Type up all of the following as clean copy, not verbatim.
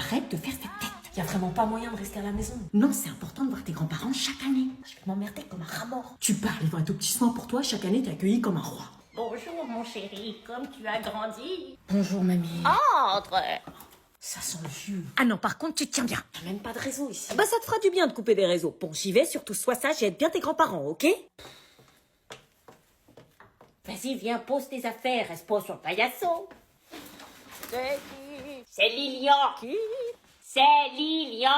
Arrête de faire cette tête. Y a vraiment pas moyen de rester à la maison. Non, c'est important de voir tes grands-parents chaque année. Je vais m'emmerder comme un rat mort. Tu parles, ils vont être au petit soin pour toi. Chaque année, t'es accueilli comme un roi. Bonjour mon chéri, comme tu as grandi. Bonjour, mamie. Entre. Ça sent le vieux. Ah non, par contre, tu te tiens bien. Y'a même pas de réseau ici. Bah ça te fera du bien de couper des réseaux. Bon, j'y vais, surtout sois sage et aide bien tes grands-parents, ok? Vas-y, viens, pose tes affaires, reste pas sur le paillasson. C'est qui? C'est Lilian. Qui? C'est Lilian.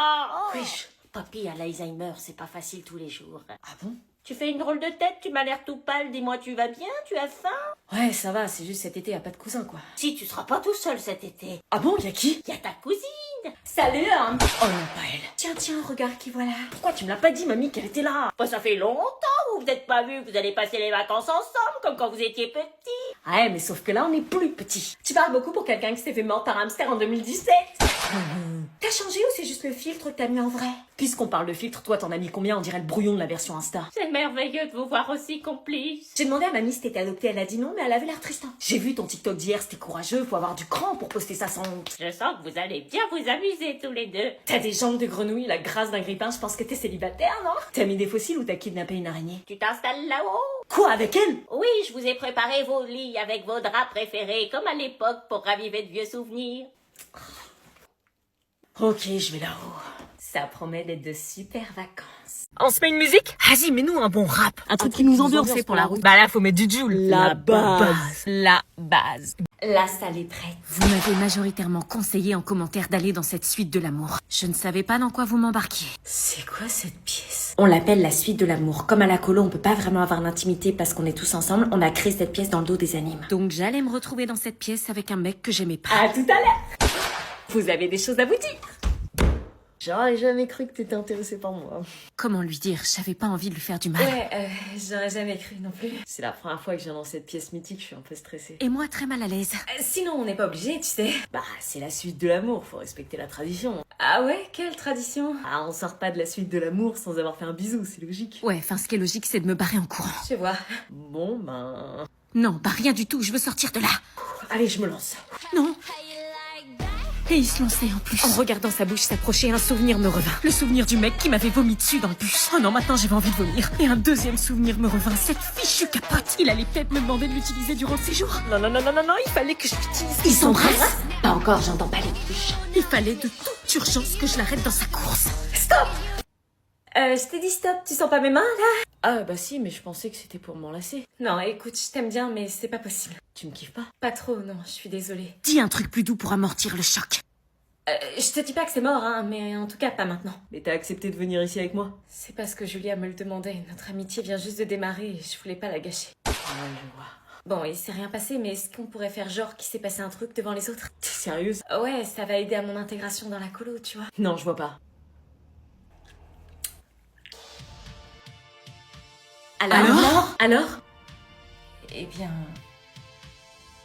Wesh. Papy a l'Alzheimer, c'est pas facile tous les jours. Ah bon? Tu fais une drôle de tête, tu m'as l'air tout pâle, dis-moi tu vas bien, tu as faim? Ouais, ça va, c'est juste cet été, y a pas de cousin, quoi. Si, tu seras pas tout seul cet été. Ah bon, y'a qui? Y a ta cousine. Salut, hein. Oh non, pas elle. Tiens, regarde qui voilà. Pourquoi tu me l'as pas dit, mamie, qu'elle était là? Bah, ça fait longtemps, vous vous êtes pas vus, vous allez passer les vacances ensemble, comme quand vous étiez petits. Ouais, mais sauf que là, on est plus petits. Tu parles beaucoup pour quelqu'un qui s'est fait mordre par un hamster en 2017. T'as changé ou c'est juste le filtre que t'as mis en vrai? Puisqu'on parle de filtre, toi t'en as mis combien? On dirait le brouillon de la version Insta. C'est merveilleux de vous voir aussi complices. J'ai demandé à mamie si t'étais adoptée, elle a dit non, mais elle avait l'air triste. J'ai vu ton TikTok d'hier, c'était courageux, faut avoir du cran pour poster ça sans honte. Je sens que vous allez bien vous amuser tous les deux. T'as des jambes de grenouille, la grâce d'un grippin, je pense que t'es célibataire, non? T'as mis des fossiles ou t'as kidnappé une araignée? Tu t'installes là-haut? Quoi, avec elle? Oui, je vous ai préparé vos lits avec vos draps préférés, comme à l'époque, pour raviver de vieux souvenirs. Ok, je vais là-haut. Ça promet d'être de super vacances. On se met une musique? Vas-y, mets-nous un bon rap. Un truc qui nous endurce pour la route. Bah là, faut mettre du Joule. La base. La base. La salle est prête. Vous m'avez majoritairement conseillé en commentaire d'aller dans cette suite de l'amour. Je ne savais pas dans quoi vous m'embarquiez. C'est quoi cette pièce? On l'appelle la suite de l'amour. Comme à la colo, on peut pas vraiment avoir l'intimité parce qu'on est tous ensemble. On a créé cette pièce dans le dos des animes. Donc j'allais me retrouver dans cette pièce avec un mec que j'aimais pas. À tout à l'heure. Vous avez des choses à vous dire? J'aurais jamais cru que t'étais intéressée par moi. Comment lui dire? J'avais pas envie de lui faire du mal. Ouais, j'aurais jamais cru non plus. C'est la première fois que je viens dans cette pièce mythique, je suis un peu stressée. Et moi très mal à l'aise. Sinon, on n'est pas obligé, tu sais. Bah, c'est la suite de l'amour, faut respecter la tradition. Ah ouais, quelle tradition? Ah, on sort pas de la suite de l'amour sans avoir fait un bisou, c'est logique. Ouais, enfin ce qui est logique c'est de me barrer en courant. Je vois. Bon, ben... Non, bah rien du tout, je veux sortir de là. Allez, je me lance. Non. Et il se lançait en plus. En regardant sa bouche s'approcher, un souvenir me revint. Le souvenir du mec qui m'avait vomi dessus dans le bus. Oh non, maintenant j'avais envie de vomir. Et un deuxième souvenir me revint, cette fichue capote. Il allait peut-être me demander de l'utiliser durant le séjour. Non, il fallait que je l'utilise. Ils s'embrassent. Pas encore, j'entends pas les touches. Il fallait de toute urgence que je l'arrête dans sa course. Stop! Je t'ai dit stop, tu sens pas mes mains, là? Ah, bah si, mais je pensais que c'était pour m'enlacer. Non, écoute, je t'aime bien, mais c'est pas possible. Tu me kiffes pas? Pas trop, non, je suis désolée. Dis un truc plus doux pour amortir le choc. Je te dis pas que c'est mort, hein, mais en tout cas, pas maintenant. Mais t'as accepté de venir ici avec moi? C'est parce que Julia me le demandait. Notre amitié vient juste de démarrer et je voulais pas la gâcher. Ouais, je vois. Bon, il s'est rien passé, mais est-ce qu'on pourrait faire genre qu'il s'est passé un truc devant les autres? T'es sérieuse? Ouais, ça va aider à mon intégration dans la colo, tu vois. Non, je vois pas. Alors? Eh bien...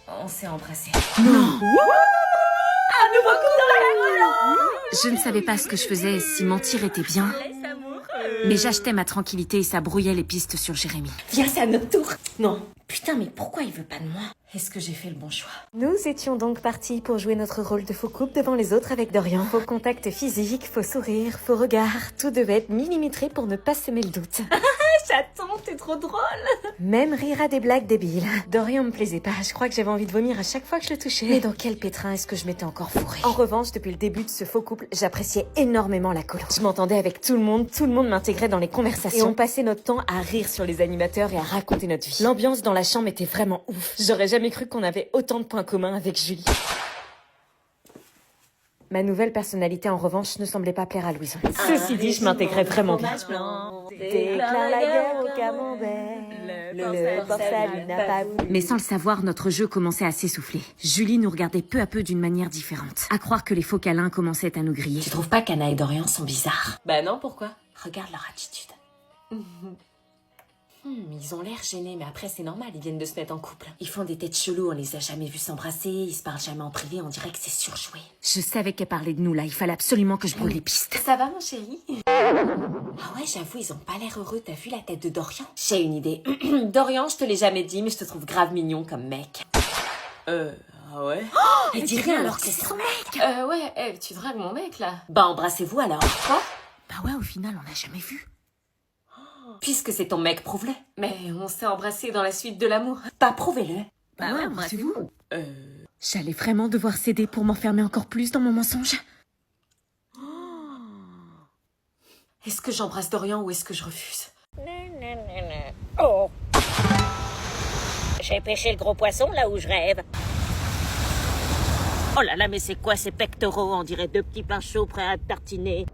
On s'est embrassés. Non. Je ne savais pas ce que je faisais, si mentir était bien. Mais j'achetais ma tranquillité et ça brouillait les pistes sur Jérémy. Viens, c'est à notre tour. Non. Putain, mais pourquoi il veut pas de moi? Est-ce que j'ai fait le bon choix? Nous étions donc partis pour jouer notre rôle de faux couple devant les autres avec Dorian. Faux contact physique, faux sourire, faux regard. Tout devait être millimétré pour ne pas semer le doute. J'attends, t'es trop drôle. Même rire à des blagues débiles. Dorian me plaisait pas, je crois que j'avais envie de vomir à chaque fois que je le touchais. Mais dans quel pétrin est-ce que je m'étais encore fourrée? En revanche, depuis le début de ce faux couple, j'appréciais énormément la colo. Je m'entendais avec tout le monde m'intégrait dans les conversations. Et on passait notre temps à rire sur les animateurs et à raconter notre vie. L'ambiance dans la chambre était vraiment ouf. J'aurais jamais cru qu'on avait autant de points communs avec Julie. Ma nouvelle personnalité, en revanche, ne semblait pas plaire à Louison. Ceci dit, je m'intégrais vraiment bien. Déclare la guerre au camembert. Le porte-salut n'a pas voulu. Mais sans le savoir, notre jeu commençait à s'essouffler. Julie nous regardait peu à peu d'une manière différente. À croire que les faux câlins commençaient à nous griller. Tu trouves pas qu'Anna et Dorian sont bizarres? Bah non, pourquoi? Regarde leur attitude. Ils ont l'air gênés, mais après c'est normal, ils viennent de se mettre en couple. Ils font des têtes cheloues, on les a jamais vus s'embrasser, ils se parlent jamais en privé, on dirait que c'est surjoué. Je savais qu'elle parlait de nous là, il fallait absolument que je brûle les pistes. Ça va mon chéri? Ah ouais, j'avoue, ils ont pas l'air heureux, t'as vu la tête de Dorian? J'ai une idée. Dorian, je te l'ai jamais dit, mais je te trouve grave mignon comme mec. Ah ouais? Elle dit rien alors que c'est son mec. Ouais, tu dragues mon mec, là. Bah embrassez-vous alors. Quoi? Bah ouais, au final, on l'a jamais vu. Puisque c'est ton mec, prouve-le. Mais on s'est embrassés dans la suite de l'amour. Bah prouvez-le. Bah ouais, embrassez-vous. J'allais vraiment devoir céder pour m'enfermer encore plus dans mon mensonge. Est-ce que j'embrasse Dorian ou est-ce que je refuse? Oh. J'ai pêché le gros poisson là où je rêve. Oh là là, mais c'est quoi ces pectoraux? On dirait deux petits pains chauds prêts à tartiner.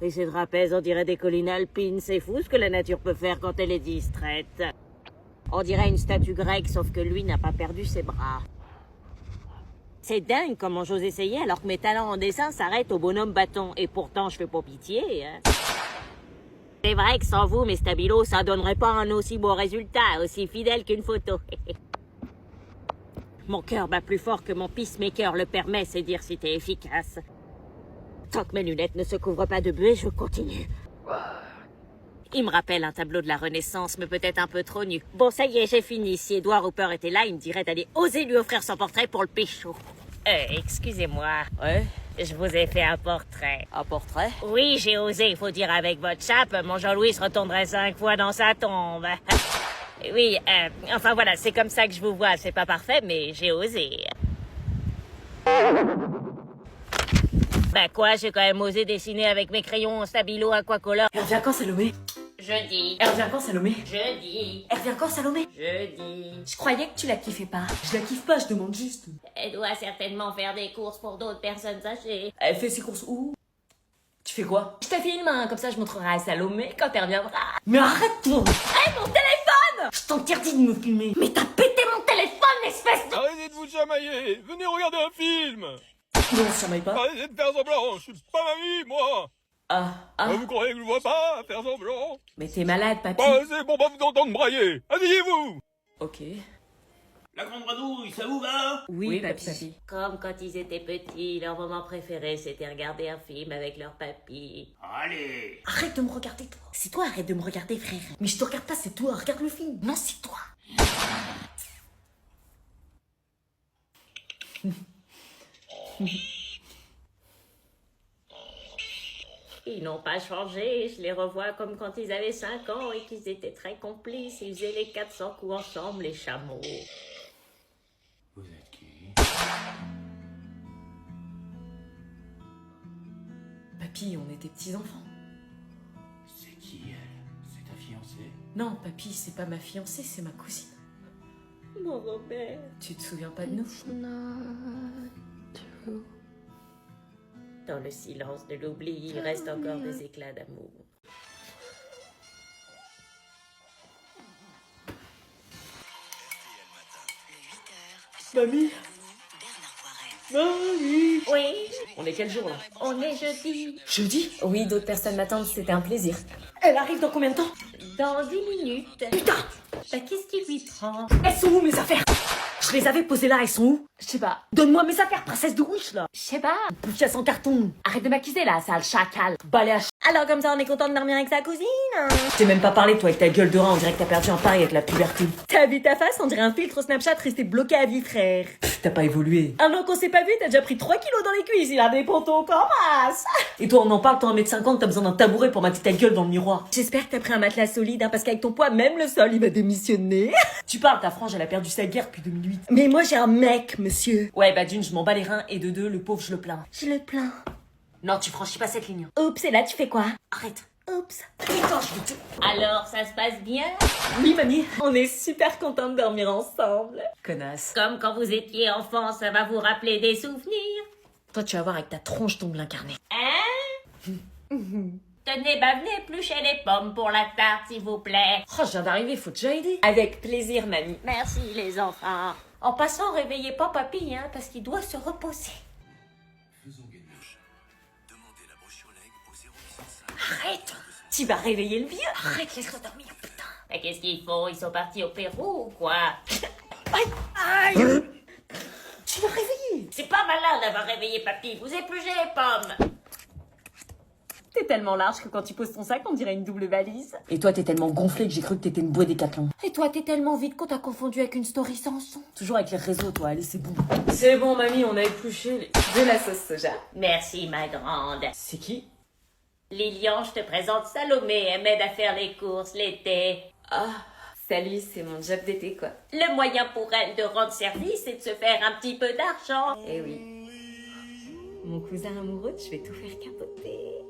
Et ces trapèzes, on dirait des collines alpines. C'est fou ce que la nature peut faire quand elle est distraite. On dirait une statue grecque, sauf que lui n'a pas perdu ses bras. C'est dingue comment j'ose essayer alors que mes talents en dessin s'arrêtent au bonhomme bâton. Et pourtant, je fais pas pitié, hein. C'est vrai que sans vous, mes stabilos, ça donnerait pas un aussi beau résultat, aussi fidèle qu'une photo. Mon cœur bat plus fort que mon peacemaker le permet, c'est dire si t'es efficace. Tant que mes lunettes ne se couvrent pas de buée, je continue. Il me rappelle un tableau de la Renaissance, mais peut-être un peu trop nu. Bon, ça y est, j'ai fini. Si Edward Hopper était là, il me dirait d'aller oser lui offrir son portrait pour le pécho. Excusez-moi. Ouais? Je vous ai fait un portrait. Un portrait? Oui, j'ai osé, il faut dire avec votre chape, mon Jean-Louis se retournerait 5 fois dans sa tombe. Oui, enfin voilà, c'est comme ça que je vous vois. C'est pas parfait, mais j'ai osé. Bah quoi, j'ai quand même osé dessiner avec mes crayons Stabilo Aquacolor. Elle revient quand, Salomé? Jeudi. Elle revient quand, Salomé? Jeudi. Elle revient quand, Salomé? Jeudi. Je croyais que tu la kiffais pas. Je la kiffe pas, je demande juste. Elle doit certainement faire des courses pour d'autres personnes âgées. Elle fait ses courses où? Tu fais quoi? Je te filme, hein, comme ça je montrerai à Salomé quand elle reviendra. Mais arrête-toi! Hé, mon téléphone! Je t'interdis de me filmer! Mais t'as pété mon téléphone, espèce de... Arrêtez de vous chamailler. Venez regarder un film. Non, ça m'aille pas. Arrêtez de faire semblant. Je suis pas mamie, moi. Vous croyez que je vois pas faire semblant? Mais t'es malade, papy. Bah, c'est pour pas vous entendre brailler. Asseyez-vous. Ok. La grande grenouille, ça vous va? Oui, papy. Comme quand ils étaient petits, leur moment préféré c'était regarder un film avec leur papy. Allez. Arrête de me regarder, toi. C'est toi, arrête de me regarder, frère. Mais je te regarde pas, c'est toi, regarde le film. Non, c'est toi. Ils n'ont pas changé, je les revois comme quand ils avaient 5 ans et qu'ils étaient très complices. Ils faisaient les 400 coups ensemble, les chameaux. Vous êtes qui? Papy, on était petits-enfants. C'est qui elle? C'est ta fiancée? Non, papy, c'est pas ma fiancée, c'est ma cousine. Mon Robert. Tu te souviens pas de nous? Dans le silence de l'oubli, il reste encore des éclats d'amour. Mamie? Mamie? Oui, On est quel jour, là? on est jeudi. Jeudi? Oui, d'autres personnes m'attendent, c'était un plaisir. Elle arrive dans combien de temps? Dans 10 minutes. Putain! Bah, qu'est-ce qui lui prend? Elles sont où, mes affaires? Je les avais posées là, elles sont où? Je sais pas. Donne-moi mes affaires, princesse de Wish, là! Je sais pas. Pièce en carton! Arrête de m'accuser, là, sale chacal. Balai à Alors comme ça, on est content de dormir avec sa cousine. Je t'ai même pas parlé, toi, avec ta gueule de rat, on dirait que t'as perdu un pari avec la puberté. T'as vu ta face? On dirait un filtre Snapchat resté bloqué à vie, frère. T'as pas évolué. Un an qu'on s'est pas vu, t'as déjà pris 3 kilos dans les cuisses. Il a des pontons comme masse. Et toi, on en parle, toi, 1m50, t'as besoin d'un tabouret pour mater ta gueule dans le miroir. J'espère que t'as pris un matelas solide, hein, parce qu'avec ton poids, même le sol, il va démissionner. Tu parles, ta frange, elle a perdu sa guerre depuis 2008. Mais moi, j'ai un mec, monsieur. Ouais, bah d'une, je m'en bats les reins, et de deux, le pauvre, je le plains. Je le plains. Non, tu franchis pas cette ligne. Oups, et là, tu fais quoi? Arrête. Oups. Putain, je vais te... Alors, ça se passe bien? Oui, mamie. On est super contents de dormir ensemble. Connasse. Comme quand vous étiez enfant, ça va vous rappeler des souvenirs. Toi, tu vas voir avec ta tronche ton incarné. Hein? Tenez, bah venez éplucher les pommes pour la tarte, s'il vous plaît. Oh, je viens d'arriver, faut déjà aider. Avec plaisir, mamie. Merci, les enfants. En passant, réveillez pas papy, hein, parce qu'il doit se reposer. Faisons gagner. Demandez la brochure leg au 0805. Arrête! Tu vas réveiller le vieux? Arrête, laisse-le dormir, putain. Mais qu'est-ce qu'ils font? Ils sont partis au Pérou ou quoi? Aïe! Tu l'as réveillé. C'est pas malin d'avoir réveillé papy. Vous épluchez les pommes. T'es tellement large que quand tu poses ton sac, on dirait une double valise. Et toi, t'es tellement gonflé que j'ai cru que t'étais une bouée Décathlon. Et toi, t'es tellement vite qu'on t'a confondu avec une story sans son. Toujours avec les réseaux, toi, allez, c'est bon. C'est bon, mamie, on a épluché de la sauce soja. Merci, ma grande. C'est qui? Lilian, je te présente Salomé, elle m'aide à faire les courses l'été. Ah, salut, c'est mon job d'été, quoi. Le moyen pour elle de rendre service, c'est de se faire un petit peu d'argent. Eh oui. Mon cousin amoureux, je vais tout faire capoter.